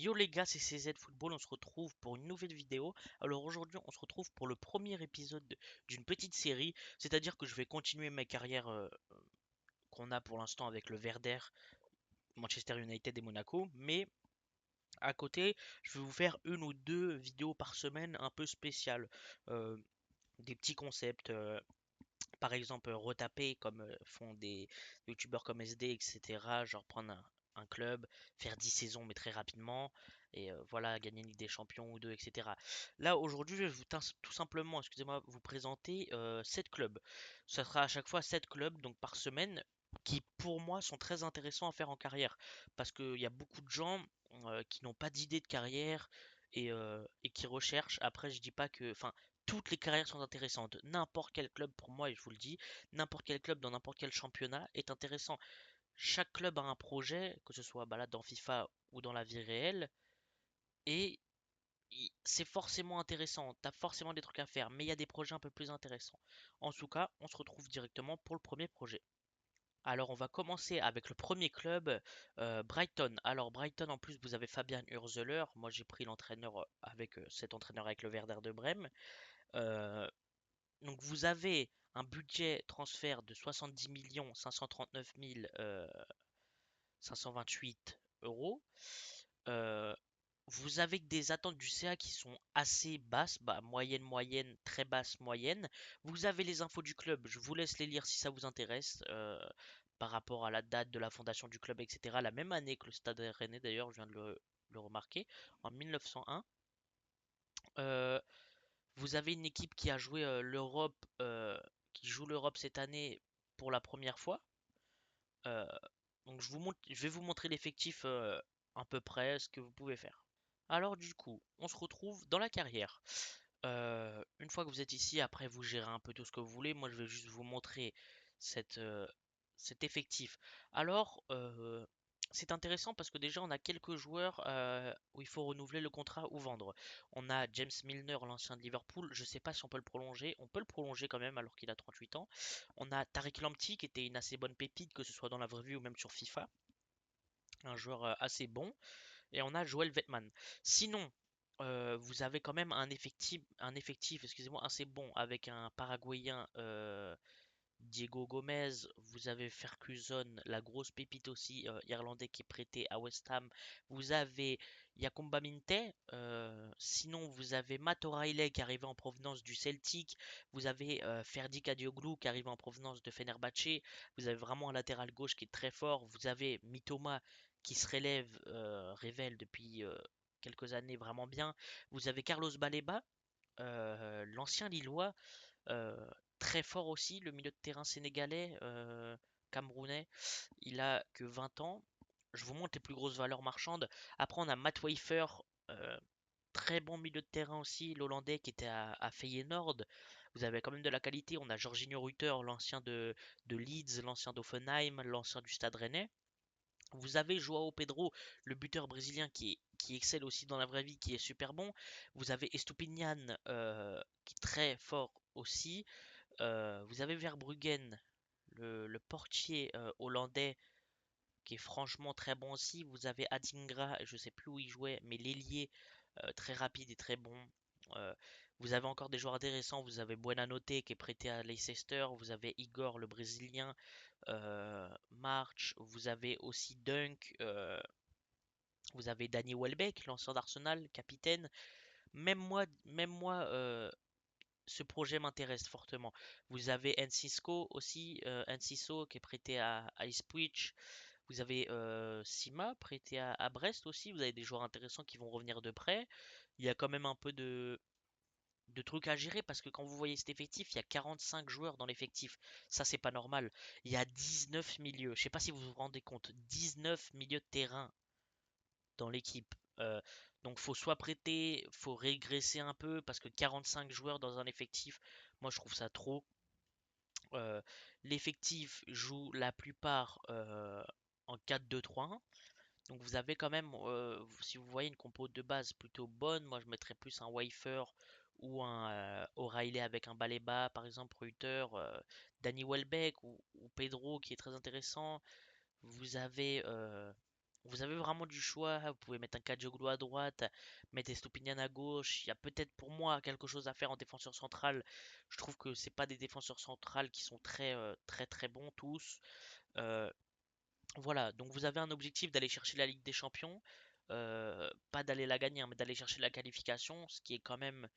Yo les gars, c'est CZ Football, on se retrouve pour une nouvelle vidéo. Alors aujourd'hui, on se retrouve pour le premier épisode d'une petite série, c'est-à-dire que je vais continuer ma carrière qu'on a pour l'instant avec le Werder, Manchester United et Monaco, mais à côté, je vais vous faire une ou deux vidéos par semaine un peu spéciales. Euh, des petits concepts, par exemple retaper comme font des youtubeurs comme SD, etc. Genre prendre un club, faire 10 saisons mais très rapidement, et voilà, gagner une Ligue des Champions ou deux, etc. Là aujourd'hui je vais tout simplement, excusez-moi, vous présenter 7 clubs. Ça sera à chaque fois 7 clubs donc par semaine qui pour moi sont très intéressants à faire en carrière parce qu'il y a beaucoup de gens qui n'ont pas d'idée de carrière et qui recherchent. Après je dis pas que, enfin, toutes les carrières sont intéressantes. N'importe quel club, pour moi, et je vous le dis, n'importe quel club dans n'importe quel championnat est intéressant. Chaque club a un projet, que ce soit bah là, dans FIFA ou dans la vie réelle, et c'est forcément intéressant. T'as forcément des trucs à faire, mais il y a des projets un peu plus intéressants. En tout cas, on se retrouve directement pour le premier projet. Alors, on va commencer avec le premier club, Brighton. Alors, Brighton, en plus, vous avez Fabian Hürzeler. Moi, j'ai pris l'entraîneur avec cet entraîneur avec le Werder de Brême. Euh, Donc vous avez un budget transfert de 70 539 528 euros. Euh, Vous avez des attentes du CA qui sont assez basses, bah, moyenne, très basse, moyenne. Vous avez les infos du club, je vous laisse les lire si ça vous intéresse, par rapport à la date de la fondation du club, etc. La même année que le Stade Rennais d'ailleurs, je viens de le remarquer, en 1901. Euh, Vous avez une équipe qui a joué l'Europe, qui joue l'Europe cette année pour la première fois. Euh, donc je vais vous montrer l'effectif à peu près, ce que vous pouvez faire. Alors du coup, on se retrouve dans la carrière. Une fois que vous êtes ici, après vous gérez un peu tout ce que vous voulez. Moi, je vais juste vous montrer cette, euh, cet effectif. Alors, c'est intéressant parce que déjà, on a quelques joueurs où il faut renouveler le contrat ou vendre. On a James Milner, l'ancien de Liverpool. Je ne sais pas si on peut le prolonger. On peut le prolonger quand même alors qu'il a 38 ans. On a Tariq Lamptey qui était une assez bonne pépite, que ce soit dans la vraie vie ou même sur FIFA. Un joueur assez bon. Et on a Joel Vetman. Sinon, vous avez quand même un effectif, excusez-moi, assez bon avec un Paraguayen, Diego Gomez. Vous avez Ferguson, la grosse pépite aussi, irlandais qui est prêté à West Ham. Vous avez Yakumba Minte. Sinon, vous avez Matt O'Reilly qui arrive en provenance du Celtic. Vous avez Ferdi Kadioglu qui arrive en provenance de Fenerbahçe. Vous avez vraiment un latéral gauche qui est très fort. Vous avez Mitoma qui se révèle depuis quelques années vraiment bien. Vous avez Carlos Baleba, l'ancien Lillois, euh, très fort aussi, le milieu de terrain sénégalais, camerounais. Il a que 20 ans. Je vous montre les plus grosses valeurs marchandes. Après, on a Matt Weifer, euh, très bon milieu de terrain aussi, l'Hollandais qui était à Feyenoord. Vous avez quand même de la qualité. On a Jorginho Rutter, l'ancien de Leeds, l'ancien d'Offenheim, l'ancien du Stade Rennais. Vous avez Joao Pedro, le buteur brésilien qui excelle aussi dans la vraie vie, qui est super bon. Vous avez Estupinian, qui est très fort aussi. Vous avez Verbruggen, le portier hollandais, qui est franchement très bon aussi. Vous avez Adingra, je sais plus où il jouait, mais l'ailier, très rapide et très bon. Euh, vous avez encore des joueurs intéressants. Vous avez Buenanote qui est prêté à Leicester. Vous avez Igor, le brésilien. March. Vous avez aussi Dunk. Vous avez Danny Welbeck, l'ancien d'Arsenal, capitaine. Même moi, ce projet m'intéresse fortement. Vous avez Enciso aussi, Enciso qui est prêté à Ipswich. Vous avez Sima prêté à Brest aussi. Vous avez des joueurs intéressants qui vont revenir de près. Il y a quand même un peu de trucs à gérer parce que quand vous voyez cet effectif, il y a 45 joueurs dans l'effectif. Ça, c'est pas normal. Il y a 19 milieux. Je sais pas si vous vous rendez compte. 19 milieux de terrain dans l'équipe. Euh, donc faut soit prêter, faut régresser un peu parce que 45 joueurs dans un effectif, moi je trouve ça trop. Euh, L'effectif joue la plupart en 4-2-3-1. Donc vous avez quand même, si vous voyez une compo de base plutôt bonne, moi je mettrais plus un Weifer ou un O'Reilly avec un Baleba, par exemple, Reuter, Danny Welbeck ou Pedro qui est très intéressant. Vous avez vous avez vraiment du choix. Vous pouvez mettre un Kadioglu à droite, mettre Estupinian à gauche. Il y a peut-être pour moi quelque chose à faire en défenseur central. Je trouve que c'est pas des défenseurs centrales qui sont très bons tous. Euh, voilà, donc vous avez un objectif d'aller chercher la Ligue des Champions. Pas d'aller la gagner, hein, mais d'aller chercher la qualification, ce qui est quand même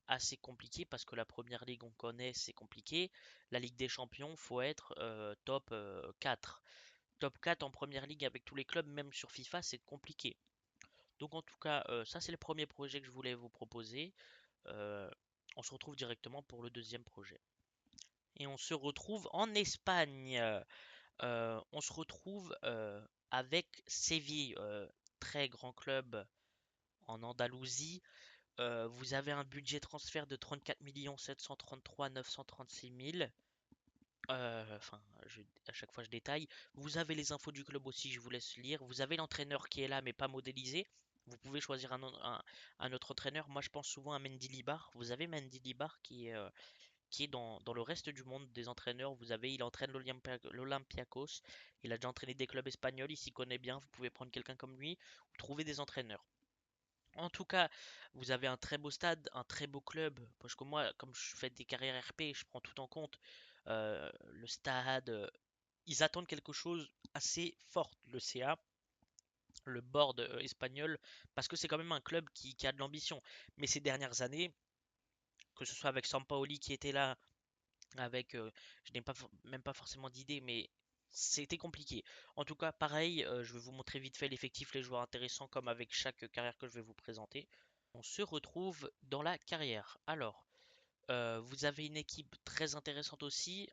assez compliqué parce que la première ligue, on connaît, c'est compliqué. La Ligue des Champions, faut être top 4. Top 4 en première ligue avec tous les clubs, même sur FIFA, c'est compliqué. Donc en tout cas, ça c'est le premier projet que je voulais vous proposer. Euh, on se retrouve directement pour le deuxième projet. Et on se retrouve en Espagne. On se retrouve avec Séville, très grand club en Andalousie. Vous avez un budget transfert de 34 733 936 000. Enfin, à chaque fois je détaille. Vous avez les infos du club aussi, je vous laisse lire. Vous avez l'entraîneur qui est là, mais pas modélisé. Vous pouvez choisir un autre entraîneur. Moi, je pense souvent à Mendy Libar. Vous avez Mendy Libar qui est dans le reste du monde des entraîneurs. Il entraîne l'Olympiakos. Il a déjà entraîné des clubs espagnols. Il s'y connaît bien. Vous pouvez prendre quelqu'un comme lui ou trouver des entraîneurs. En tout cas, vous avez un très beau stade, un très beau club. Parce que moi, comme je fais des carrières RP, je prends tout en compte. Le stade, ils attendent quelque chose assez fort, le CA, le board espagnol, parce que c'est quand même un club qui a de l'ambition. Mais ces dernières années, que ce soit avec Sampaoli qui était là, je n'ai même pas forcément d'idée, mais c'était compliqué. En tout cas, pareil, je vais vous montrer vite fait l'effectif, les joueurs intéressants, comme avec chaque carrière que je vais vous présenter. On se retrouve dans la carrière. Alors, vous avez une équipe très intéressante aussi,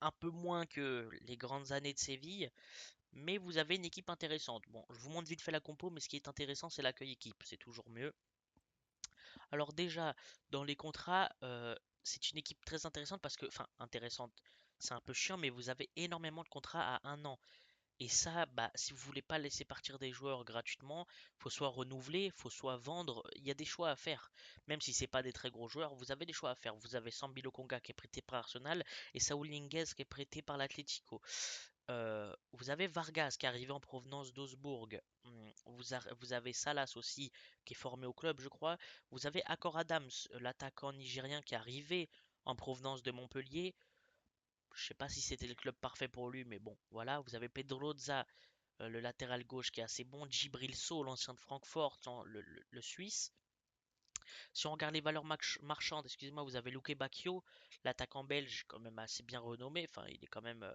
un peu moins que les grandes années de Séville, mais vous avez une équipe intéressante. Bon, je vous montre vite fait la compo, mais ce qui est intéressant, c'est l'accueil équipe, c'est toujours mieux. Alors déjà, dans les contrats, c'est une équipe très intéressante parce que, enfin, intéressante, c'est un peu chiant, mais vous avez énormément de contrats à un an. Et ça, bah, si vous voulez pas laisser partir des joueurs gratuitement, faut soit renouveler, faut soit vendre. Il y a des choix à faire. Même si c'est pas des très gros joueurs, vous avez des choix à faire. Vous avez Sambi Lokonga qui est prêté par Arsenal et Saúl Ñíguez qui est prêté par l'Atlético. Vous avez Vargas qui est arrivé en provenance d'Augsbourg. Vous avez Salas aussi qui est formé au club, je crois. Vous avez Akor Adams, l'attaquant nigérien qui est arrivé en provenance de Montpellier. Je sais pas si c'était le club parfait pour lui, mais bon, voilà. Vous avez Pedroza, le latéral gauche qui est assez bon. Djibril Sow, l'ancien de Francfort, le Suisse. Si on regarde les valeurs marchandes, excusez-moi, vous avez Luke Bacchio, l'attaquant belge, quand même assez bien renommé. Enfin, il est quand même.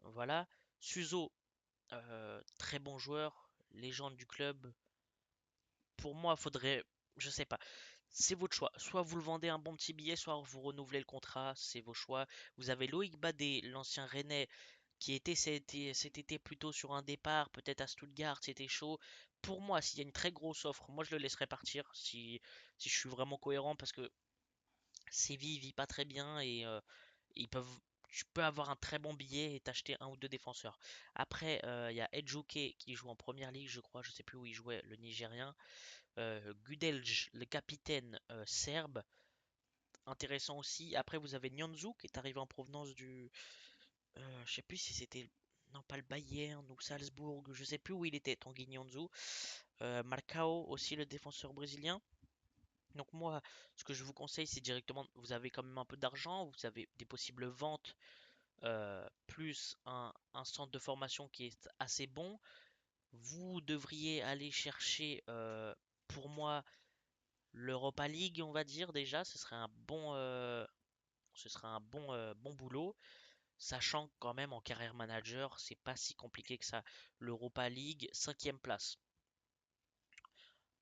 Voilà. Suso, très bon joueur, légende du club. Pour moi, faudrait. Je sais pas. C'est votre choix. Soit vous le vendez un bon petit billet, soit vous renouvelez le contrat. C'est vos choix. Vous avez Loïc Badé, l'ancien Rennais, qui était cet été plutôt sur un départ, peut-être à Stuttgart, c'était chaud. Pour moi, s'il y a une très grosse offre, moi je le laisserai partir si je suis vraiment cohérent parce que Séville vit pas très bien et ils peuvent, tu peux avoir un très bon billet et t'acheter un ou deux défenseurs. Après, il y a Edjuke qui joue en première ligue, je crois, je sais plus où il jouait, le Nigérien. Gudelj, le capitaine serbe, intéressant aussi. Après, vous avez Nyanzu qui est arrivé en provenance je sais plus si c'était. Non, pas le Bayern ou Salzbourg, je sais plus où il était, Tanguy Nyanzu. Marcao aussi, le défenseur brésilien. Donc moi, ce que je vous conseille, c'est directement, vous avez quand même un peu d'argent, vous avez des possibles ventes, plus un centre de formation qui est assez bon. Vous devriez aller chercher, pour moi, l'Europa League, on va dire déjà, ce serait un bon boulot. Sachant que quand même en carrière manager, c'est pas si compliqué que ça. L'Europa League, cinquième place.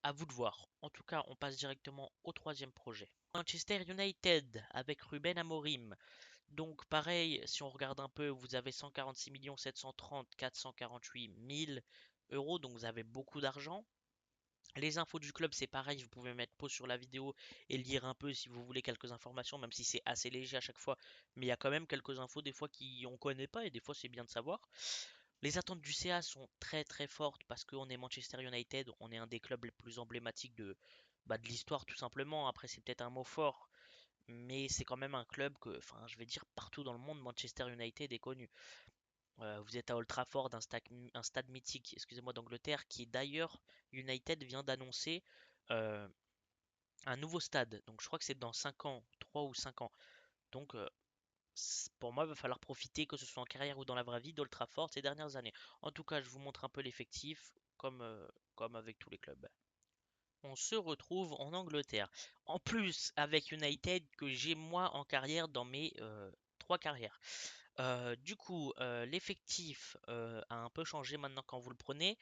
À vous de voir. En tout cas, on passe directement au troisième projet. Manchester United avec Ruben Amorim. Donc pareil, si on regarde un peu, vous avez 146 730 448 000 euros, donc vous avez beaucoup d'argent. Les infos du club, c'est pareil, vous pouvez mettre pause sur la vidéo et lire un peu si vous voulez quelques informations, même si c'est assez léger à chaque fois. Mais il y a quand même quelques infos des fois qu'on connaît pas et des fois c'est bien de savoir. Les attentes du CA sont très fortes parce qu'on est Manchester United, on est un des clubs les plus emblématiques de l'histoire tout simplement. Après c'est peut-être un mot fort, mais c'est quand même un club que, enfin je vais dire partout dans le monde, Manchester United est connu. Vous êtes à Old Trafford, un stade mythique, excusez-moi, d'Angleterre, qui d'ailleurs, United vient d'annoncer euh, un nouveau stade. Donc je crois que c'est dans 5 ans, 3 ou 5 ans. Donc pour moi, il va falloir profiter, que ce soit en carrière ou dans la vraie vie, d'Old Trafford ces dernières années. En tout cas, je vous montre un peu l'effectif, comme avec tous les clubs. On se retrouve en Angleterre. En plus, avec United, que j'ai moi en carrière dans mes 3 carrières. L'effectif a un peu changé maintenant quand vous le prenez.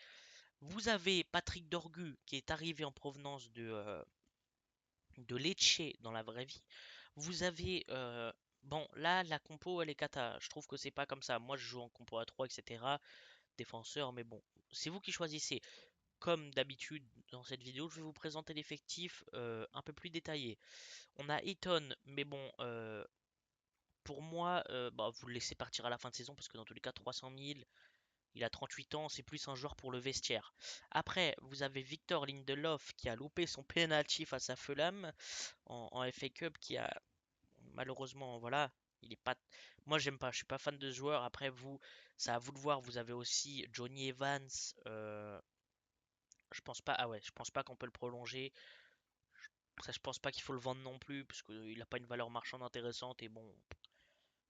Vous avez Patrick Dorgu qui est arrivé en provenance de Lecce dans la vraie vie. Vous avez bon là la compo elle est cata. Je trouve que c'est pas comme ça. Moi je joue en compo à 3 etc. Défenseur mais bon c'est vous qui choisissez. Comme d'habitude dans cette vidéo je vais vous présenter l'effectif un peu plus détaillé. On a Eton mais bon pour moi bah, vous le laissez partir à la fin de saison parce que dans tous les cas 300 000 il a 38 ans, c'est plus un joueur pour le vestiaire. Après, vous avez Victor Lindelof qui a loupé son penalty face à Fulham en FA Cup, qui a malheureusement, voilà, il est pas. Moi, j'aime pas, je suis pas fan de ce joueur. Après, vous, c'est à vous de voir. Vous avez aussi Johnny Evans. Je pense pas. Ah ouais, je pense pas qu'on peut le prolonger. Ça, je pense pas qu'il faut le vendre non plus, parce qu'il a pas une valeur marchande intéressante. Et bon,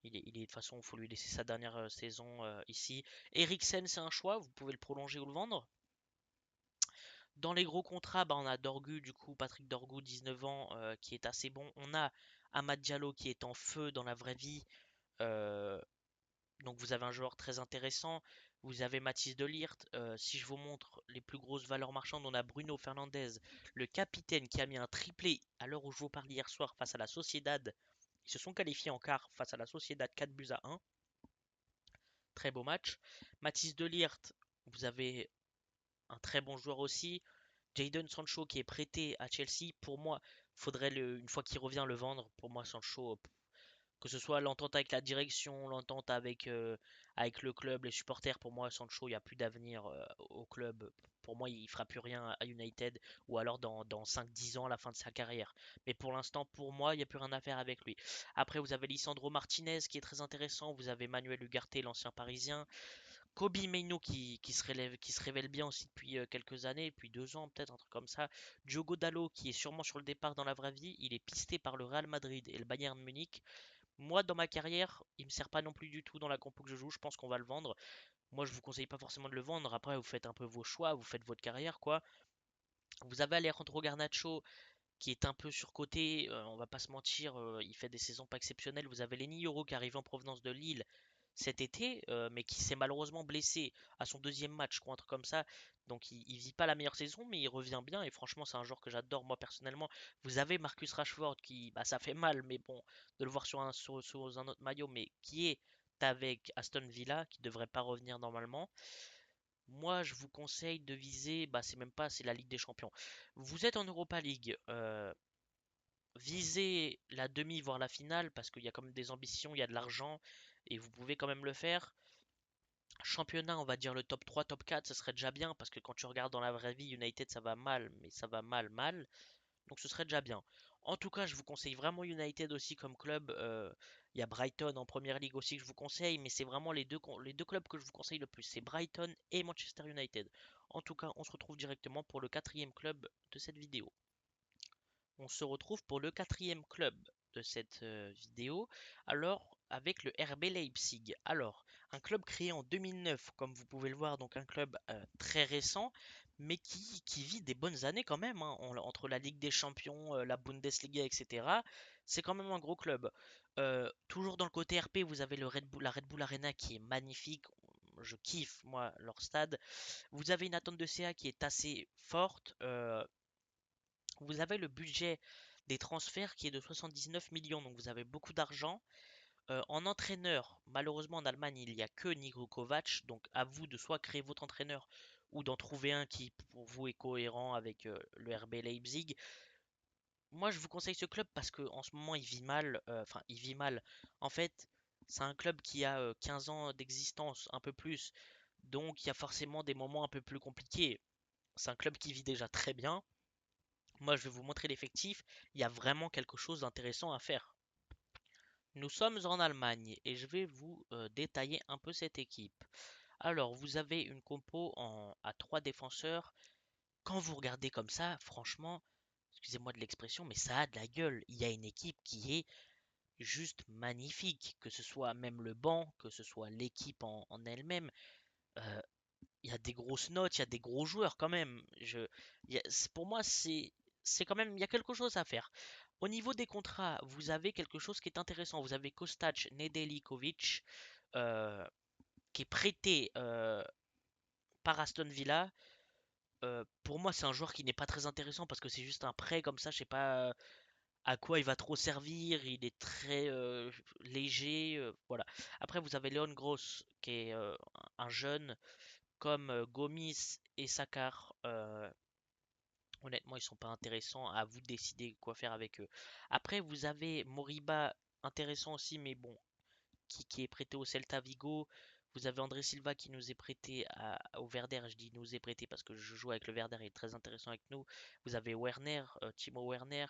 de toute façon, il faut lui laisser sa dernière saison ici. Eriksen, c'est un choix. Vous pouvez le prolonger ou le vendre. Dans les gros contrats, bah, on a Dorgu, du coup, Patrick Dorgu, 19 ans, qui est assez bon. On a Amad Diallo qui est en feu dans la vraie vie. euh, donc vous avez un joueur très intéressant. Vous avez Mathis de Ligt. Si je vous montre les plus grosses valeurs marchandes, on a Bruno Fernandes, le capitaine qui a mis un triplé à l'heure où je vous parle hier soir face à la Sociedad. Ils se sont qualifiés en quart face à la Sociedad 4 buts à 1. Très beau match. Mathis de Ligt, vous avez un très bon joueur aussi. Jadon Sancho qui est prêté à Chelsea, pour moi, faudrait une fois qu'il revient le vendre. Pour moi, Sancho, que ce soit l'entente avec la direction, l'entente avec le club, les supporters, pour moi, Sancho, il n'y a plus d'avenir au club. Pour moi, il fera plus rien à United ou alors dans 5-10 ans à la fin de sa carrière. Mais pour l'instant, pour moi, il n'y a plus rien à faire avec lui. Après, vous avez Lisandro Martinez qui est très intéressant. Vous avez Manuel Ugarte, l'ancien parisien. Kobe Mainoo qui se révèle bien aussi depuis quelques années, depuis 2 ans peut-être, un truc comme ça. Diogo Dalot qui est sûrement sur le départ dans la vraie vie, il est pisté par le Real Madrid et le Bayern Munich. Moi, dans ma carrière, il me sert pas non plus du tout dans la compo que je joue, je pense qu'on va le vendre. Moi, je vous conseille pas forcément de le vendre, après vous faites un peu vos choix, vous faites votre carrière quoi. Vous avez Alejandro Garnacho qui est un peu surcoté, on va pas se mentir, il fait des saisons pas exceptionnelles. Vous avez Lenny Yoro qui arrive en provenance de Lille cet été, mais qui s'est malheureusement blessé à son deuxième match, je crois, un truc comme ça. Donc il vit pas la meilleure saison, mais il revient bien. Et franchement, c'est un joueur que j'adore moi personnellement. Vous avez Marcus Rashford qui, bah, ça fait mal, mais bon, de le voir sur un autre maillot, mais qui est avec Aston Villa, qui devrait pas revenir normalement. Moi, je vous conseille de viser, bah, c'est même pas, c'est la Ligue des Champions. Vous êtes en Europa League, visez la demi, voire la finale, parce qu'il y a quand même des ambitions, il y a de l'argent, et vous pouvez quand même le faire. Championnat, on va dire le top 3, top 4, ce serait déjà bien, parce que quand tu regardes dans la vraie vie, United, ça va mal, mais ça va mal, mal. Donc ce serait déjà bien. En tout cas, je vous conseille vraiment United aussi comme club. Il y a Brighton en première ligue aussi que je vous conseille, mais c'est vraiment les deux clubs que je vous conseille le plus. C'est Brighton et Manchester United. En tout cas, on se retrouve directement pour le quatrième club de cette vidéo. On se retrouve pour le quatrième club de cette vidéo, alors avec le RB Leipzig. Alors, un club créé en 2009, comme vous pouvez le voir, donc un club très récent, mais qui vit des bonnes années quand même, hein, entre la Ligue des Champions, la Bundesliga, etc. C'est quand même un gros club. Toujours dans le côté RP, vous avez la Red Bull Arena qui est magnifique. Je kiffe, moi, leur stade. Vous avez une attente de CA qui est assez forte. Vous avez le budget des transferts qui est de 79 millions, donc vous avez beaucoup d'argent. En entraîneur, malheureusement en Allemagne, il n'y a que Nigro Kovac, donc à vous de soit créer votre entraîneur ou d'en trouver un qui pour vous est cohérent avec le RB Leipzig. Moi, je vous conseille ce club parce que en ce moment, il vit mal. Enfin, il vit mal. En fait, c'est un club qui a 15 ans d'existence, un peu plus. Donc, il y a forcément des moments un peu plus compliqués. C'est un club qui vit déjà très bien. Moi, je vais vous montrer l'effectif. Il y a vraiment quelque chose d'intéressant à faire. Nous sommes en Allemagne et je vais vous détailler un peu cette équipe. Alors, vous avez une compo à trois défenseurs. Quand vous regardez comme ça, franchement, excusez-moi de l'expression, mais ça a de la gueule. Il y a une équipe qui est juste magnifique, que ce soit même le banc, que ce soit l'équipe en elle-même. Euh, il y a des grosses notes, il y a des gros joueurs quand même. Pour moi, c'est quand même, il y a quelque chose à faire. Au niveau des contrats, vous avez quelque chose qui est intéressant. Vous avez Kostaj Nedeljkovic, euh, qui est prêté par Aston Villa. Pour moi, c'est un joueur qui n'est pas très intéressant parce que c'est juste un prêt comme ça. Je sais pas à quoi il va trop servir. Il est très léger. Voilà. Après, vous avez Leon Gross, qui est un jeune comme Gomis et Sakar. Honnêtement, ils sont pas intéressants. À vous de décider quoi faire avec eux. Après, vous avez Moriba, intéressant aussi, mais bon, qui est prêté au Celta Vigo. Vous avez André Silva qui nous est prêté au Werder. Je dis nous est prêté parce que je joue avec le Werder, il est très intéressant avec nous. Vous avez Werner, Timo Werner.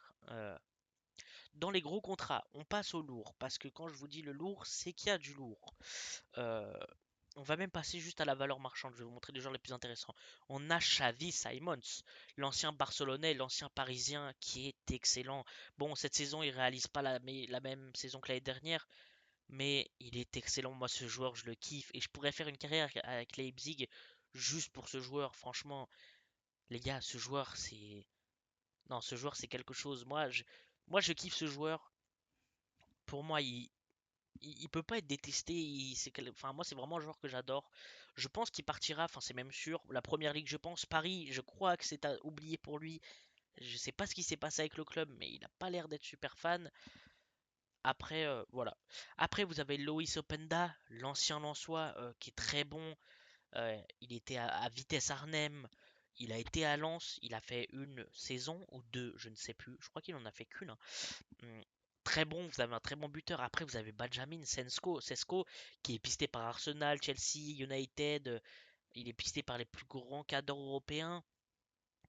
Dans les gros contrats, on passe au lourd parce que quand je vous dis le lourd, c'est qu'il y a du lourd. Euh, on va même passer juste à la valeur marchande. Je vais vous montrer les joueurs les plus intéressants. On a Xavi Simons, l'ancien Barcelonais, l'ancien Parisien qui est excellent. Bon, cette saison, il réalise pas la même saison que l'année dernière, mais il est excellent. Moi, ce joueur, je le kiffe. Et je pourrais faire une carrière avec Leipzig juste pour ce joueur. Franchement, les gars, ce joueur, c'est. Non, ce joueur, c'est quelque chose. Moi, je kiffe ce joueur. Pour moi, il peut pas être détesté. Enfin, moi, c'est vraiment un joueur que j'adore. Je pense qu'il partira. Enfin, c'est même sûr. La première ligue, je pense. Paris, je crois que c'est à oublier pour lui. Je sais pas ce qui s'est passé avec le club, mais il a pas l'air d'être super fan. Après, voilà. Après, vous avez Loïs Openda, l'ancien Lensois, qui est très bon. Il était à Vitesse Arnhem. Il a été à Lens. Il a fait une saison ou deux, je ne sais plus. Je crois qu'il en a fait qu'une, hein. Hum, Très bon, vous avez un très bon buteur. Après, vous avez Benjamin Sesko, qui est pisté par Arsenal, Chelsea, United. Il est pisté par les plus grands cadres européens.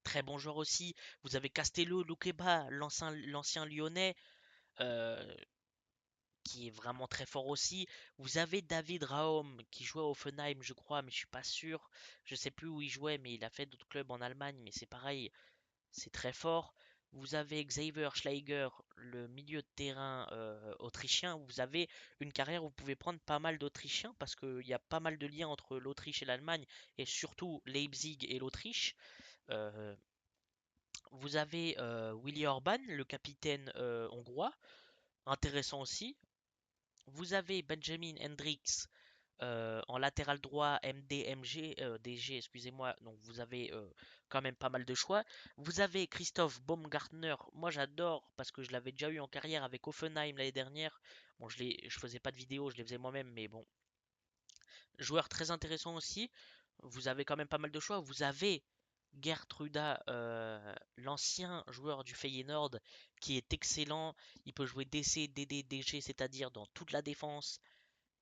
Très bon joueur aussi. Vous avez Castello Luqueba, l'ancien lyonnais. euh, qui est vraiment très fort aussi. Vous avez David Raum qui jouait au Offenheim, je crois, mais je suis pas sûr. Je sais plus où il jouait, mais il a fait d'autres clubs en Allemagne, mais c'est pareil, c'est très fort. Vous avez Xaver Schleicher, le milieu de terrain autrichien. Vous avez une carrière où vous pouvez prendre pas mal d'Autrichiens parce qu'il y a pas mal de liens entre l'Autriche et l'Allemagne et surtout Leipzig et l'Autriche. Euh, vous avez Willy Orban, le capitaine hongrois, intéressant aussi. Vous avez Benjamin Hendricks en latéral droit, MDMG, DG, excusez-moi. Donc vous avez quand même pas mal de choix. Vous avez Christophe Baumgartner. Moi j'adore parce que je l'avais déjà eu en carrière avec Offenheim l'année dernière. Bon, je faisais pas de vidéos, je les faisais moi-même, mais bon, joueur très intéressant aussi. Vous avez quand même pas mal de choix. Vous avez Gertruda, l'ancien joueur du Feyenoord, qui est excellent. Il peut jouer DC, DD, DG, c'est-à-dire dans toute la défense.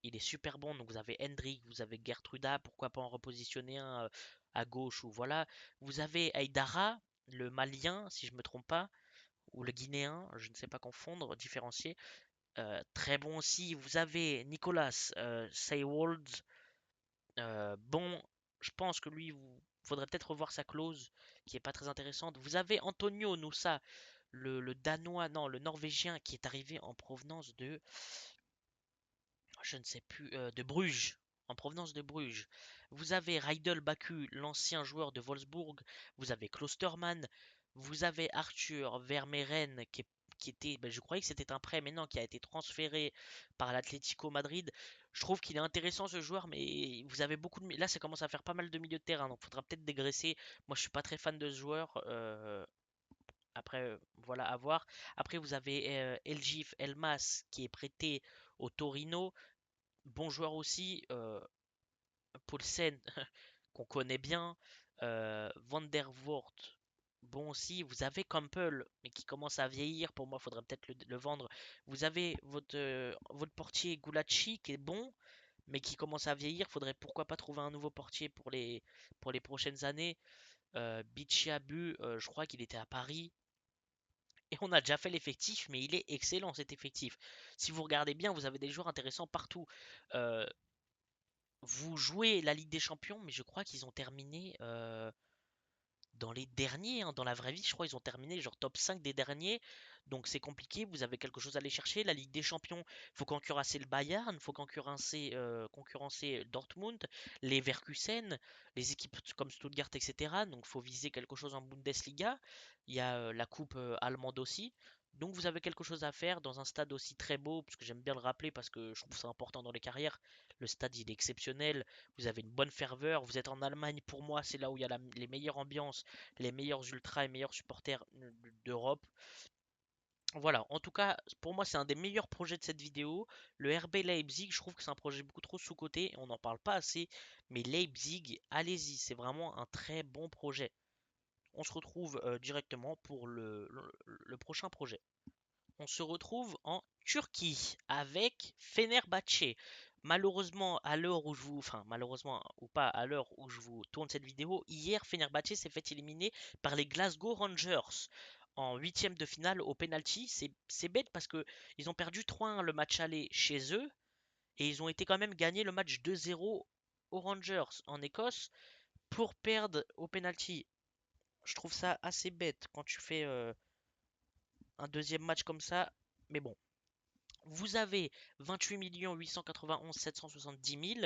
Il est super bon. Donc vous avez Hendrik, vous avez Gertruda, pourquoi pas en repositionner un à gauche ou voilà. Vous avez Aïdara, le Malien, si je me trompe pas, ou le Guinéen, je ne sais pas confondre, différencier. Très bon aussi. Vous avez Nicolas Saywolds. Bon, je pense que lui, vous faudrait peut-être revoir sa clause, qui est pas très intéressante. Vous avez Antonio Nusa, le Danois, non, le Norvégien, qui est arrivé en provenance de je ne sais plus, de Bruges, en provenance de Bruges. Vous avez Raidel Baku, l'ancien joueur de Wolfsburg. Vous avez Klostermann. Vous avez Arthur Vermeeren, qui était, ben, je croyais que c'était un prêt, mais non, qui a été transféré par l'Atlético Madrid. Je trouve qu'il est intéressant ce joueur, mais vous avez beaucoup de. Là, ça commence à faire pas mal de milieux de terrain, donc il faudra peut-être dégraisser. Moi, je suis pas très fan de ce joueur. Après, voilà, à voir. Après, vous avez Elgif Elmas, qui est prêté au Torino. Bon joueur aussi, Poulsen, qu'on connaît bien, Van der Voort, bon aussi. Vous avez Campbell, mais qui commence à vieillir. Pour moi, il faudrait peut-être le vendre. Vous avez votre portier Gulacsi, qui est bon, mais qui commence à vieillir. Faudrait pourquoi pas trouver un nouveau portier pour les prochaines années. Bichiabu, je crois qu'il était à Paris. Et on a déjà fait l'effectif, mais il est excellent cet effectif. Si vous regardez bien, vous avez des joueurs intéressants partout. Euh, Vous jouez la Ligue des Champions, mais je crois qu'ils ont terminé dans les derniers, hein. Dans la vraie vie, je crois ils ont terminé genre top 5 des derniers. Donc c'est compliqué, vous avez quelque chose à aller chercher. La Ligue des Champions, faut concurrencer le Bayern, faut concurrencer Dortmund, les Leverkusen, les équipes comme Stuttgart, etc. Donc faut viser quelque chose en Bundesliga. Il y a la coupe allemande aussi. Donc vous avez quelque chose à faire dans un stade aussi très beau, parce que j'aime bien le rappeler parce que je trouve ça important dans les carrières. Le stade il est exceptionnel, vous avez une bonne ferveur, vous êtes en Allemagne, pour moi c'est là où il y a les meilleures ambiances, les meilleurs ultras et meilleurs supporters d'Europe. Voilà, en tout cas, pour moi c'est un des meilleurs projets de cette vidéo. Le RB Leipzig, je trouve que c'est un projet beaucoup trop sous-coté, et on n'en parle pas assez, mais Leipzig, allez-y, c'est vraiment un très bon projet. On se retrouve directement pour le prochain projet. On se retrouve en Turquie avec Fenerbahçe. Malheureusement, à l'heure où je vous, enfin malheureusement ou pas, à l'heure où je vous tourne cette vidéo, hier Fenerbahçe s'est fait éliminer par les Glasgow Rangers en huitième de finale au penalty. C'est bête parce que ils ont perdu 3-1 le match aller chez eux et ils ont été quand même gagner le match 2-0 aux Rangers en Écosse pour perdre au penalty. Je trouve ça assez bête quand tu fais un deuxième match comme ça, mais bon. Vous avez 28 891 770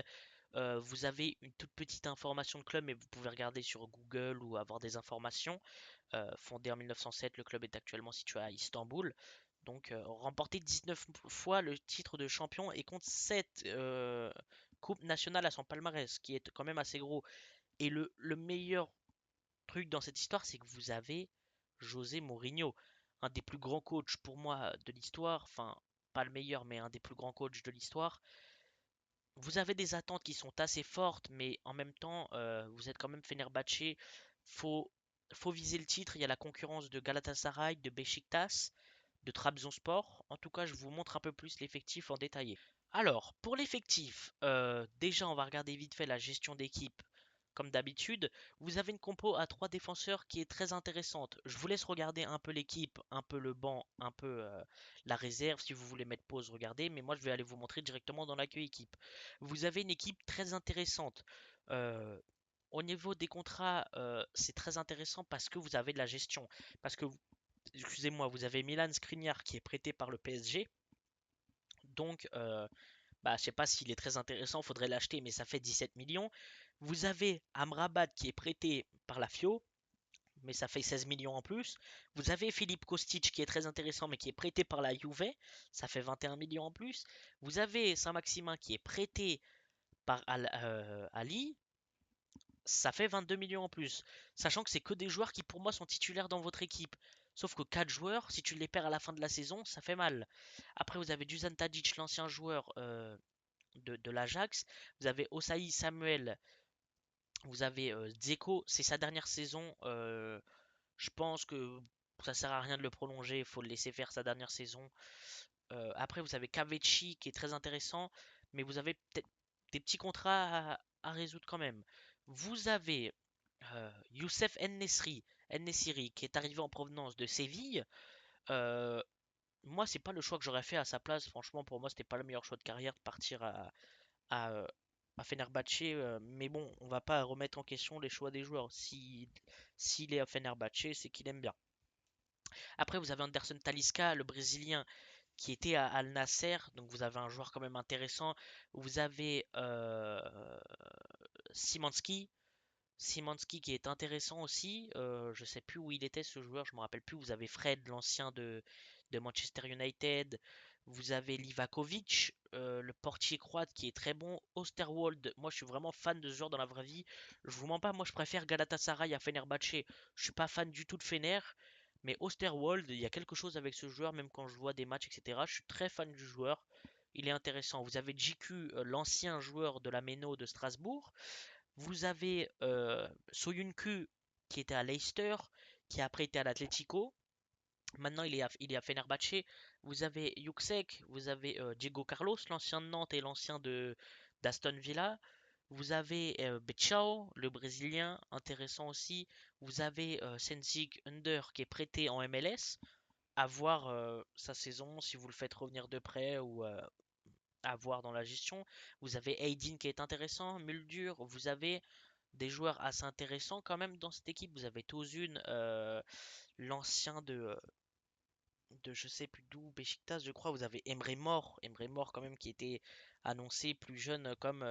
000. Vous avez une toute petite information de club, mais vous pouvez regarder sur Google ou avoir des informations. Fondé en 1907, le club est actuellement situé à Istanbul. Donc, remporté 19 fois le titre de champion et compte 7 coupes nationales à son palmarès, ce qui est quand même assez gros. Et le meilleur truc dans cette histoire, c'est que vous avez José Mourinho, un des plus grands coachs pour moi de l'histoire, enfin pas le meilleur, mais un des plus grands coachs de l'histoire. Vous avez des attentes qui sont assez fortes, mais en même temps, vous êtes quand même Fenerbahçe. Faut, faut viser le titre. Il y a la concurrence de Galatasaray, de Beşiktaş, de Trabzonspor. En tout cas, je vous montre un peu plus l'effectif en détaillé. Alors, pour l'effectif, déjà, on va regarder vite fait la gestion d'équipe. Comme d'habitude, vous avez une compo à 3 défenseurs qui est très intéressante. Je vous laisse regarder un peu l'équipe, un peu le banc, un peu la réserve. Si vous voulez mettre pause, regardez. Mais moi, je vais aller vous montrer directement dans l'accueil équipe. Vous avez une équipe très intéressante. Euh, Au niveau des contrats, c'est très intéressant parce que vous avez de la gestion. Parce que, excusez-moi, vous avez Milan Skriniar qui est prêté par le PSG. Donc, bah, je sais pas s'il est très intéressant, faudrait l'acheter, mais ça fait 17 millions. Vous avez Amrabat qui est prêté par la Fio, mais ça fait 16 millions en plus. Vous avez Philippe Kostic qui est très intéressant, mais qui est prêté par la Juve, ça fait 21 millions en plus. Vous avez Saint-Maximin qui est prêté par Ali, ça fait 22 millions en plus. Sachant que c'est que des joueurs qui pour moi sont titulaires dans votre équipe. Sauf que 4 joueurs, si tu les perds à la fin de la saison, ça fait mal. Après, vous avez Dusan Tadic, l'ancien joueur de l'Ajax. Vous avez Osaï Samuel. Vous avez Dzeko. C'est sa dernière saison. Je pense que ça sert à rien de le prolonger. Il faut le laisser faire sa dernière saison. Après, vous avez Kavechi qui est très intéressant. Mais vous avez peut-être des petits contrats à résoudre quand même. Vous avez Youssef En-Nesyri qui est arrivé en provenance de Séville. Euh, Moi, c'est pas le choix que j'aurais fait à sa place. Franchement, pour moi, c'était pas le meilleur choix de carrière de partir à, euh, à Fenerbahçe. Mais bon, on va pas remettre en question les choix des joueurs. S'il est à Fenerbahçe, c'est qu'il aime bien. Après, vous avez Anderson Talisca, le Brésilien, qui était à Al Nasser. Donc, vous avez un joueur quand même intéressant. Vous avez Szymanski. Szymanski qui est intéressant aussi. Je sais plus où il était ce joueur, je me rappelle plus. Vous avez Fred, l'ancien de Manchester United. Vous avez Livakovic, le portier croate qui est très bon. Osterwolde, moi je suis vraiment fan de ce joueur dans la vraie vie. Je vous mens pas, moi je préfère Galatasaray à Fenerbahçe. Je suis pas fan du tout de Fener. Mais Osterwolde, il y a quelque chose avec ce joueur, même quand je vois des matchs, etc. Je suis très fan du joueur. Il est intéressant. Vous avez JQ, l'ancien joueur de la Méno de Strasbourg. Vous avez Soyuncu qui était à Leicester, qui a après été à l'Atlético. Maintenant, il est à Fenerbahçe. Vous avez Yuksek, vous avez Diego Carlos, l'ancien de Nantes et l'ancien de d'Aston Villa. Vous avez Bechao, le Brésilien, intéressant aussi. Vous avez Sensik Under qui est prêté en MLS. à voir sa saison, si vous le faites revenir de près ou à voir dans la gestion. Vous avez Aydin qui est intéressant, Muldur, vous avez des joueurs assez intéressants quand même dans cette équipe. Vous avez Tozun, l'ancien de je sais plus d'où, Beşiktaş, je crois. Vous avez Emre Mor quand même qui était annoncé plus jeune comme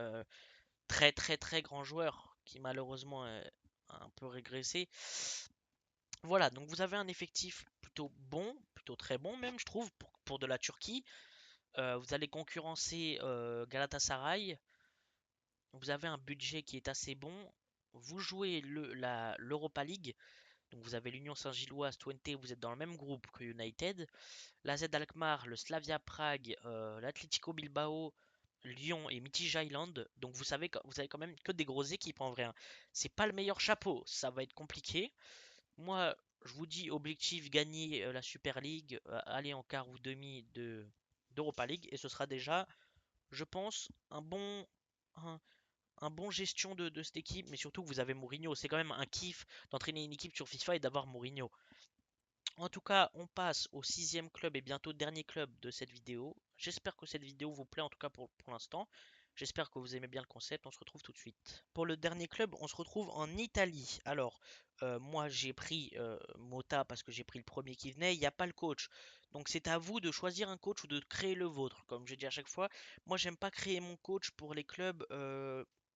très très très grand joueur qui malheureusement a un peu régressé. Voilà, donc vous avez un effectif plutôt bon, plutôt très bon même je trouve pour de la Turquie. Vous allez concurrencer Galatasaray. Vous avez un budget qui est assez bon. Vous jouez l'Europa League. Donc vous avez l'Union Saint-Gilloise, Twente, vous êtes dans le même groupe que United. L'AZ Alkmaar, le Slavia Prague, l'Atlético Bilbao, Lyon et Midtjylland Island. Donc vous avez quand même que des grosses équipes en vrai, hein. C'est pas le meilleur chapeau, ça va être compliqué. Moi, je vous dis objectif gagner la Super League, aller en quart ou demi d'Europa League et ce sera déjà, je pense, un, un bon gestion de cette équipe, mais surtout que vous avez Mourinho. C'est quand même un kiff d'entraîner une équipe sur FIFA et d'avoir Mourinho. En tout cas, on passe au sixième club et bientôt dernier club de cette vidéo. J'espère que cette vidéo vous plaît, en tout cas pour l'instant. J'espère que vous aimez bien le concept. On se retrouve tout de suite. Pour le dernier club, on se retrouve en Italie. Alors, moi j'ai pris Mota parce que j'ai pris le premier qui venait. Il n'y a pas le coach. Donc c'est à vous de choisir un coach ou de créer le vôtre. Comme je dis à chaque fois, moi j'aime pas créer mon coach pour les clubs,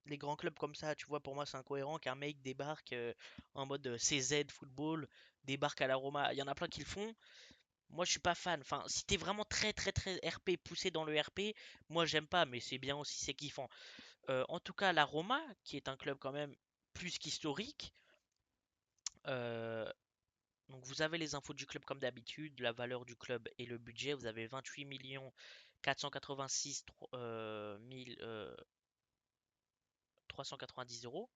les grands clubs comme ça. Tu vois, pour moi c'est incohérent qu'un mec débarque en mode CZ football débarque à la Roma. Il y en a plein qui le font. Moi, je suis pas fan. Enfin, si t'es vraiment très très très RP poussé dans le RP, moi j'aime pas, mais c'est bien aussi, c'est kiffant. En tout cas, la Roma, qui est un club quand même plus qu'historique. euh, donc vous avez les infos du club comme d'habitude, la valeur du club et le budget. Vous avez 28 millions 486 000 390 euros.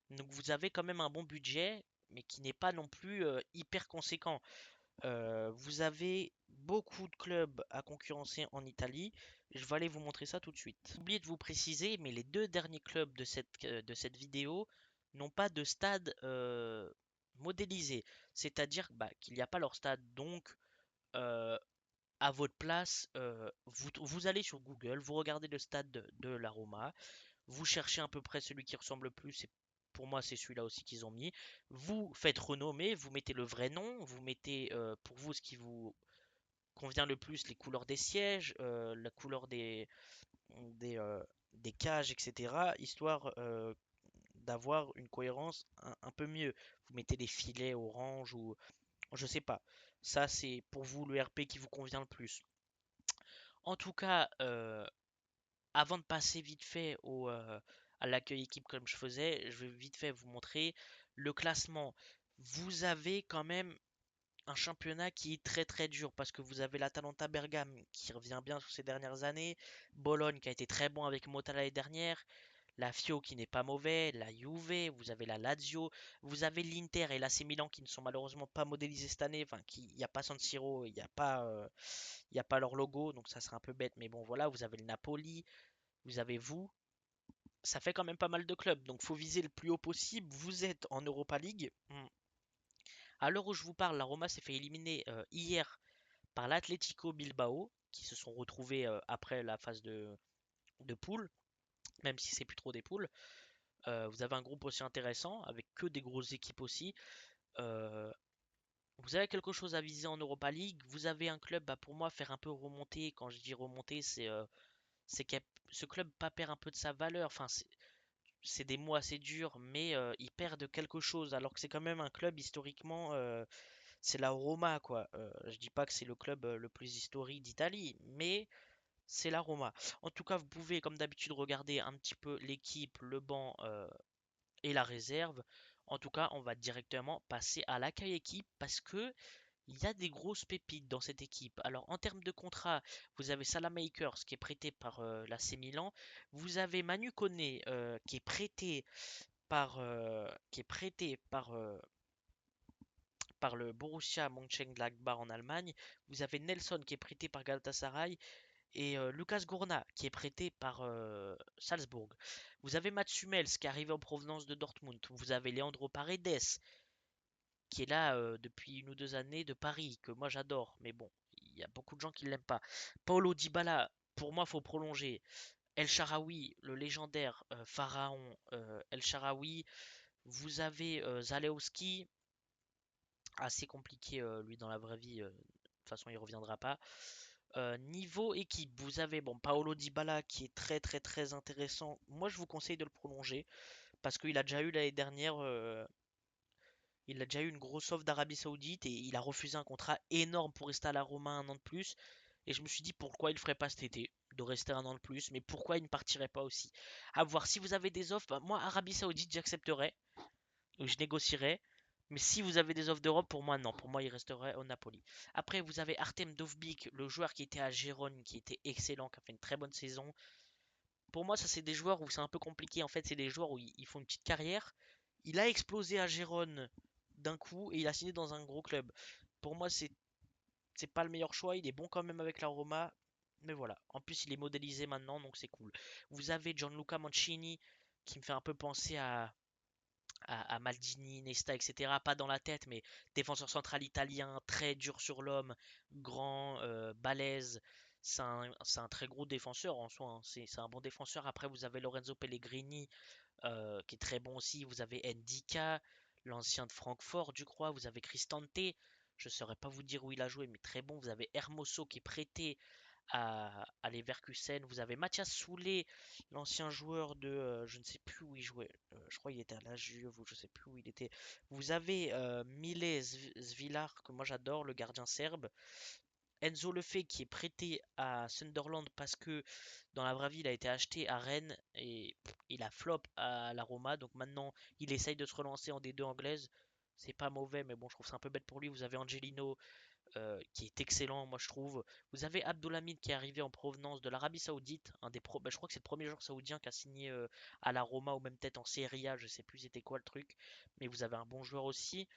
Donc vous avez quand même un bon budget, mais qui n'est pas non plus hyper conséquent. Vous avez beaucoup de clubs à concurrencer en Italie. Je vais aller vous montrer ça tout de suite. J'ai oublié de vous préciser, mais les deux derniers clubs de cette vidéo n'ont pas de stade modélisé. C'est-à-dire bah, qu'il n'y a pas leur stade. Donc, euh, à votre place, vous allez sur Google, vous regardez le stade de la Roma, vous cherchez à peu près celui qui ressemble le plus. Et pour moi, c'est celui-là aussi qu'ils ont mis. Vous faites renommer, vous mettez le vrai nom, vous mettez pour vous ce qui vous convient le plus, les couleurs des sièges, la couleur des, euh, des cages, etc. Histoire d'avoir une cohérence un peu mieux. Vous mettez des filets orange ou je sais pas. Ça, c'est pour vous le RP qui vous convient le plus. En tout cas, avant de passer vite fait à l'accueil équipe comme je faisais, je vais vite fait vous montrer le classement. Vous avez quand même un championnat qui est très très dur parce que vous avez l'Atalanta Bergame qui revient bien sur ces dernières années, Bologne qui a été très bon avec Mota l'année dernière, la Fio qui n'est pas mauvais, la Juve, vous avez la Lazio, vous avez l'Inter et l'AC Milan qui ne sont malheureusement pas modélisés cette année, enfin il n'y a pas San Siro, il y a pas leur logo, donc ça serait un peu bête, mais bon voilà, vous avez le Napoli, vous avez vous, ça fait quand même pas mal de clubs, donc faut viser le plus haut possible. Vous êtes en Europa League. À l'heure où je vous parle, la Roma s'est fait éliminer hier par l'Atlético Bilbao, qui se sont retrouvés après la phase de poule, même si c'est plus trop des poules. Vous avez un groupe aussi intéressant, avec que des grosses équipes aussi. Euh, vous avez quelque chose à viser en Europa League. Vous avez un club, bah, pour moi, faire un peu remonter. Quand je dis remonter, c'est que ce club pas perd un peu de sa valeur. Enfin, c'est des mots assez durs, mais ils perdent quelque chose, alors que c'est quand même un club historiquement, c'est la Roma, quoi. Je dis pas que c'est le club le plus historique d'Italie, mais c'est la Roma. En tout cas, vous pouvez, comme d'habitude, regarder un petit peu l'équipe, le banc et la réserve. En tout cas, on va directement passer à l'accueil équipe parce que il y a des grosses pépites dans cette équipe. Alors, en termes de contrat, vous avez Salamakers qui est prêté par l'AC Milan. Vous avez Manu Koné qui est prêté par le Borussia Mönchengladbach en Allemagne. Vous avez Nelson qui est prêté par Galatasaray et Lucas Gourna qui est prêté par Salzbourg. Vous avez Mats Hummels qui est arrivé en provenance de Dortmund. Vous avez Leandro Paredes qui est là depuis 1 ou 2 années de Paris, que moi j'adore, mais bon, il y a beaucoup de gens qui l'aiment pas. Paulo Dybala, pour moi, faut prolonger. El Shaarawy, le légendaire pharaon El Shaarawy. Vous avez Zalewski, assez compliqué lui dans la vraie vie. De toute façon, il reviendra pas. Niveau équipe, vous avez bon Paolo Dybala qui est très très très intéressant. Moi, je vous conseille de le prolonger parce qu'il a déjà eu l'année dernière, il a déjà eu une grosse offre d'Arabie Saoudite et il a refusé un contrat énorme pour rester à la Roma 1 an de plus. Et je me suis dit pourquoi il le ferait pas cet été, de rester 1 an de plus, mais pourquoi il ne partirait pas aussi. À voir si vous avez des offres, bah, moi Arabie Saoudite j'accepterais, je négocierais. Mais si vous avez des offres d'Europe, pour moi non, pour moi il resterait au Napoli. Après vous avez Artem Dovbyk, le joueur qui était à Gérone, qui était excellent, qui a fait une très bonne saison. Pour moi ça c'est des joueurs où c'est un peu compliqué, en fait c'est des joueurs où ils font une petite carrière. Il a explosé à Gérone d'un coup et il a signé dans un gros club. Pour moi c'est pas le meilleur choix, il est bon quand même avec la Roma. Mais voilà, en plus il est modélisé maintenant donc c'est cool. Vous avez Gianluca Mancini qui me fait un peu penser à Maldini, Nesta, etc. Pas dans la tête, mais défenseur central italien, très dur sur l'homme, grand, balèze. C'est un très gros défenseur en soi, hein. C'est un bon défenseur. Après, vous avez Lorenzo Pellegrini, qui est très bon aussi. Vous avez Ndika, l'ancien de Francfort, je crois. Vous avez Cristante. Je ne saurais pas vous dire où il a joué, mais très bon. Vous avez Hermoso qui est prêté à Leverkusen. Vous avez Mathias Soulé, l'ancien joueur de, je ne sais plus où il jouait. Je crois qu'il était à la Juve ou je ne sais plus où il était. Vous avez Mile Svilar, que moi j'adore, le gardien serbe. Enzo Lefebvre qui est prêté à Sunderland parce que dans la vraie vie il a été acheté à Rennes et il a flop à la Roma. Donc maintenant il essaye de se relancer en D2 anglaise. C'est pas mauvais, mais bon, je trouve c'est un peu bête pour lui. Vous avez Angelino qui est excellent, moi je trouve. Vous avez Abdulhamid qui est arrivé en provenance de l'Arabie Saoudite, bah, je crois que c'est le premier joueur saoudien qui a signé à la Roma ou même peut-être en Serie A, je sais plus c'était quoi le truc, mais vous avez un bon joueur aussi.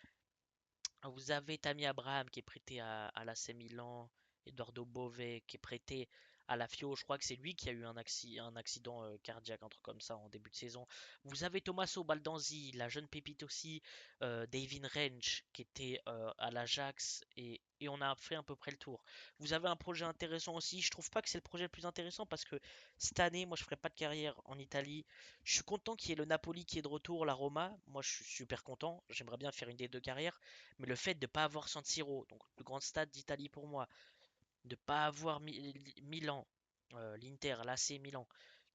Vous avez Tammy Abraham qui est prêté à l'AC Milan, Eduardo Bove qui est prêté à la Fio. Je crois que c'est lui qui a eu un accident cardiaque, un truc comme ça en début de saison. Vous avez Tommaso Baldanzi, la jeune pépite aussi, David Rensch qui était à l'Ajax et on a fait à peu près le tour. Vous avez un projet intéressant aussi. Je trouve pas que c'est le projet le plus intéressant parce que cette année, moi je ferai pas de carrière en Italie. Je suis content qu'il y ait le Napoli qui est de retour, la Roma. Moi je suis super content. J'aimerais bien faire une des deux carrières. Mais le fait de ne pas avoir San Siro, donc le plus grand stade d'Italie pour moi, de ne pas avoir Milan, l'Inter, l'AC Milan,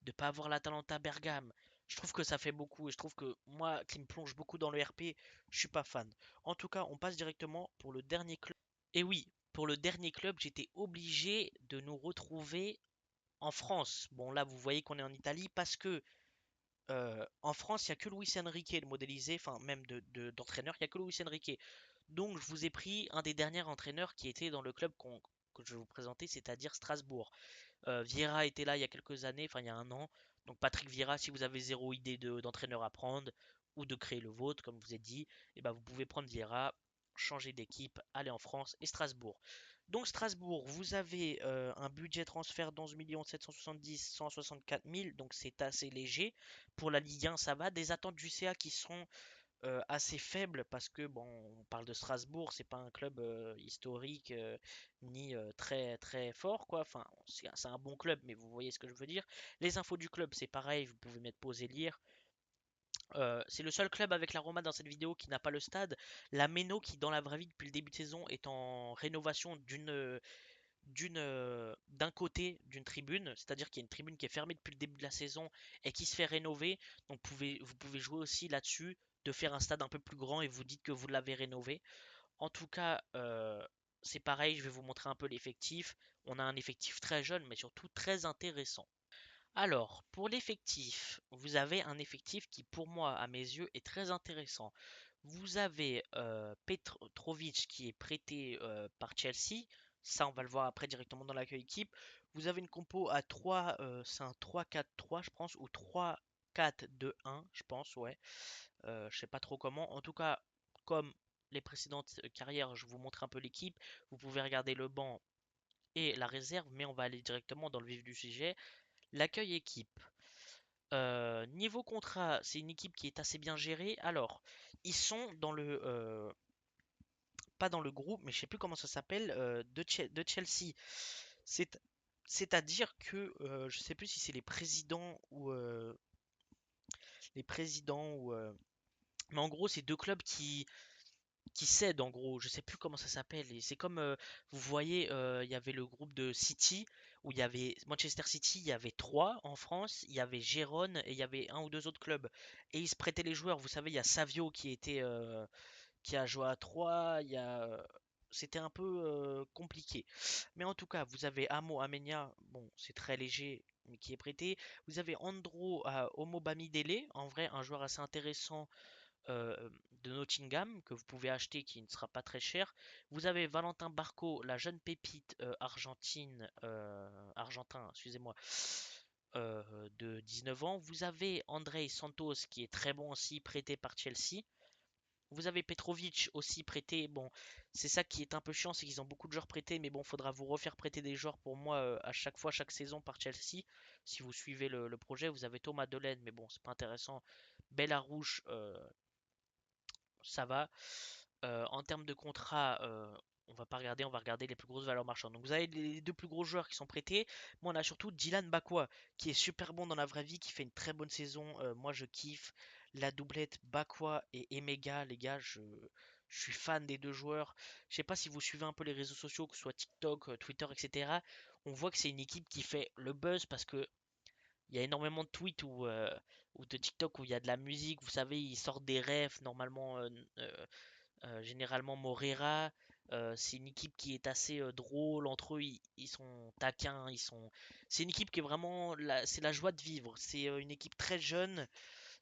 de ne pas avoir l'Atalanta Bergame, je trouve que ça fait beaucoup. Et je trouve que moi, qui me plonge beaucoup dans le RP, je suis pas fan. En tout cas, on passe directement pour le dernier club. Et oui, pour le dernier club, j'étais obligé de nous retrouver en France. Bon, là, vous voyez qu'on est en Italie parce que en France, il n'y a que Luis Enrique de modélisé, enfin même d'entraîneur, il n'y a que Luis Enrique. Donc je vous ai pris un des derniers entraîneurs qui était dans le club que je vais vous présenter, c'est-à-dire Strasbourg. Vieira était là il y a quelques années, enfin il y a 1 an. Donc Patrick Vieira, si vous avez zéro idée d'entraîneur à prendre ou de créer le vôtre, comme je vous ai dit, eh ben, vous pouvez prendre Vieira, changer d'équipe, aller en France et Strasbourg. Donc Strasbourg, vous avez un budget transfert d'11 770 164 000, donc c'est assez léger. Pour la Ligue 1, ça va. Des attentes du CA qui sont assez faibles parce que bon, on parle de Strasbourg, c'est pas un club historique ni très très fort quoi. Enfin, c'est un bon club, mais vous voyez ce que je veux dire. Les infos du club, c'est pareil, vous pouvez mettre pause et lire. C'est le seul club avec la Roma dans cette vidéo qui n'a pas le stade. La Meno qui dans la vraie vie depuis le début de saison est en rénovation d'un côté d'une tribune, c'est-à-dire qu'il y a une tribune qui est fermée depuis le début de la saison et qui se fait rénover. Donc vous pouvez jouer aussi là-dessus, de faire un stade un peu plus grand et vous dites que vous l'avez rénové. En tout cas, c'est pareil, je vais vous montrer un peu l'effectif. On a un effectif très jeune, mais surtout très intéressant. Alors, pour l'effectif, vous avez un effectif qui, pour moi, à mes yeux, est très intéressant. Vous avez Petrovic qui est prêté par Chelsea. Ça, on va le voir après directement dans l'accueil équipe. Vous avez une compo à 3, c'est un 3-4-3, je pense, ou 3-4-2-1, je pense, ouais. Je sais pas trop comment. En tout cas, comme les précédentes carrières, je vous montre un peu l'équipe. Vous pouvez regarder le banc et la réserve, mais on va aller directement dans le vif du sujet. L'accueil équipe. Niveau contrat, c'est une équipe qui est assez bien gérée. Alors, ils sont dans le pas dans le groupe, mais je sais plus comment ça s'appelle, de Chelsea. C'est, c'est-à-dire que je sais plus si c'est les présidents ou mais en gros, c'est deux clubs qui cèdent en gros. Je sais plus comment ça s'appelle. Et c'est comme vous voyez, il y avait le groupe de City où il y avait Manchester City, il y avait trois en France, il y avait Gérone et il y avait un ou deux autres clubs. Et ils se prêtaient les joueurs. Vous savez, il y a Savio qui a joué à 3, c'était un peu compliqué. Mais en tout cas, vous avez Amo Amenia, bon, c'est très léger, mais qui est prêté. Vous avez Andro Homo Bamidele, en vrai, un joueur assez intéressant euh, de Nottingham que vous pouvez acheter qui ne sera pas très cher. Vous avez Valentin Barco, la jeune pépite argentin, excusez-moi, de 19 ans. Vous avez Andrei Santos qui est très bon aussi, prêté par Chelsea. Vous avez Petrovic aussi prêté. Bon, c'est ça qui est un peu chiant, c'est qu'ils ont beaucoup de joueurs prêtés, mais bon, faudra vous refaire prêter des joueurs pour moi à chaque fois, chaque saison par Chelsea. Si vous suivez le projet, vous avez Thomas Delaine, mais bon, c'est pas intéressant. Bellarouche, ça va. En termes de contrat, on va pas regarder, on va regarder les plus grosses valeurs marchandes. Donc vous avez les deux plus gros joueurs qui sont prêtés. Moi, on a surtout Dylan Bakwa, qui est super bon dans la vraie vie, qui fait une très bonne saison. Moi, je kiffe la doublette Bakwa et Emega, les gars. Je suis fan des deux joueurs. Je sais pas si vous suivez un peu les réseaux sociaux, que ce soit TikTok, Twitter, etc. On voit que c'est une équipe qui fait le buzz parce que il y a énormément de tweets ou de TikTok où il y a de la musique. Vous savez, ils sortent des refs normalement. Généralement Morera, c'est une équipe qui est assez drôle entre eux, ils sont taquins, c'est une équipe qui est vraiment, c'est la joie de vivre. C'est une équipe très jeune,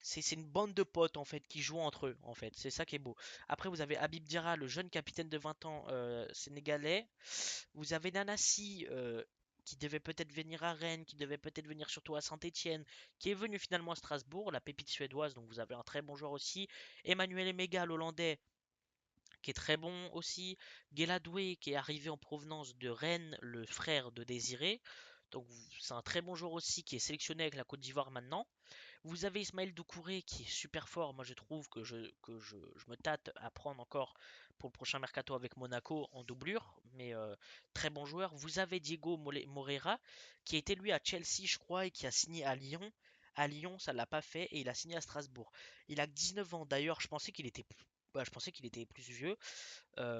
c'est une bande de potes en fait qui jouent entre eux en fait. C'est ça qui est beau. Après vous avez Habib Diarra, le jeune capitaine de 20 ans sénégalais. Vous avez Nanassi. Qui devait peut-être venir à Rennes, qui devait peut-être venir surtout à Saint-Étienne, qui est venu finalement à Strasbourg, la pépite suédoise, donc vous avez un très bon joueur aussi. Emmanuel Emega, l'Hollandais, qui est très bon aussi. Guéladoué, qui est arrivé en provenance de Rennes, le frère de Désiré. Donc c'est un très bon joueur aussi qui est sélectionné avec la Côte d'Ivoire maintenant. Vous avez Ismaël Doucouré qui est super fort. Moi je trouve je me tâte à prendre encore pour le prochain mercato avec Monaco en doublure. Mais très bon joueur. Vous avez Diego Moreira qui était lui à Chelsea je crois et qui a signé à Lyon. À Lyon, ça l'a pas fait et il a signé à Strasbourg. Il a que 19 ans. D'ailleurs, je pensais qu'il était plus vieux.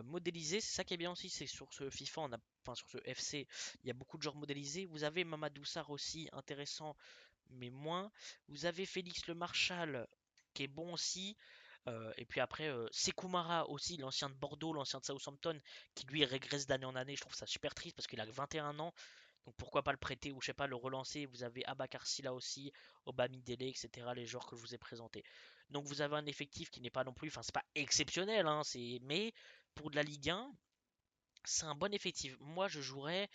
Modélisé, c'est ça qui est bien aussi, c'est sur ce FIFA, enfin sur ce FC, il y a beaucoup de joueurs modélisés. Vous avez Mamadou Sarr aussi, intéressant, mais moins. Vous avez Félix Le Marchal, qui est bon aussi. Et puis après, Sékou Mara aussi, l'ancien de Bordeaux, l'ancien de Southampton, qui lui régresse d'année en année. Je trouve ça super triste parce qu'il a que 21 ans. Donc pourquoi pas le prêter ou je sais pas le relancer. Vous avez Abakar Silla aussi, Obami Dele, etc. Les joueurs que je vous ai présentés. Donc vous avez un effectif qui n'est pas non plus, enfin c'est pas exceptionnel, hein, mais pour de la Ligue 1, c'est un bon effectif. Moi je jouerais,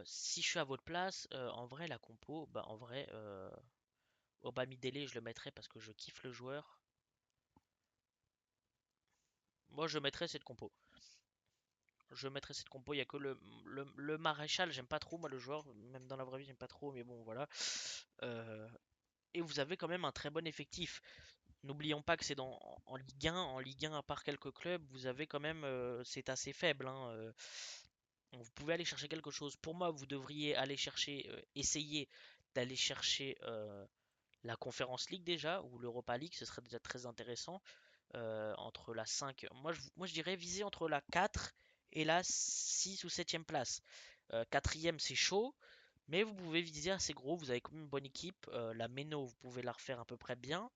si je suis à votre place, en vrai la compo, bah en vrai Obami Dele je le mettrais parce que je kiffe le joueur. Moi je mettrais cette compo. Je mettrais cette compo, il y a que le maréchal, j'aime pas trop moi le joueur, même dans la vraie vie j'aime pas trop, mais bon voilà. Euh, et vous avez quand même un très bon effectif. N'oublions pas que c'est en Ligue 1, en Ligue 1 à part quelques clubs, vous avez quand même, c'est assez faible, hein, vous pouvez aller chercher quelque chose. Pour moi, vous devriez aller chercher, essayer d'aller chercher la Conference League déjà ou l'Europa League, ce serait déjà très intéressant. Entre la 5, moi je dirais viser entre la 4 et la 6 ou septième place. Quatrième c'est chaud, mais vous pouvez viser assez gros, vous avez quand même une bonne équipe. La Meno, vous pouvez la refaire à peu près bien.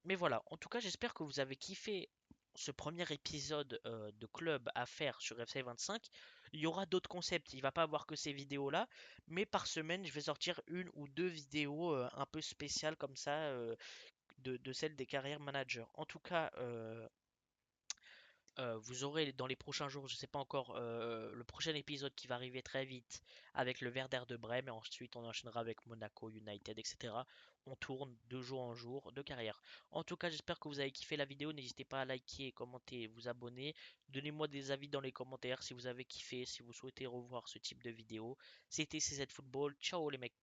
Mais voilà, en tout cas, j'espère que vous avez kiffé ce premier épisode de club à faire sur FC 25. Il y aura d'autres concepts, il va pas avoir que ces vidéos-là, mais par semaine, je vais sortir une ou deux vidéos un peu spéciales comme ça de celles des carrières managers. En tout cas, vous aurez dans les prochains jours, je sais pas encore, le prochain épisode qui va arriver très vite avec le Werder de Brême et ensuite on enchaînera avec Monaco, United, etc. On tourne de jour en jour de carrière. En tout cas, j'espère que vous avez kiffé la vidéo. N'hésitez pas à liker, commenter, vous abonner. Donnez-moi des avis dans les commentaires si vous avez kiffé, si vous souhaitez revoir ce type de vidéo. C'était CZ Football. Ciao les mecs.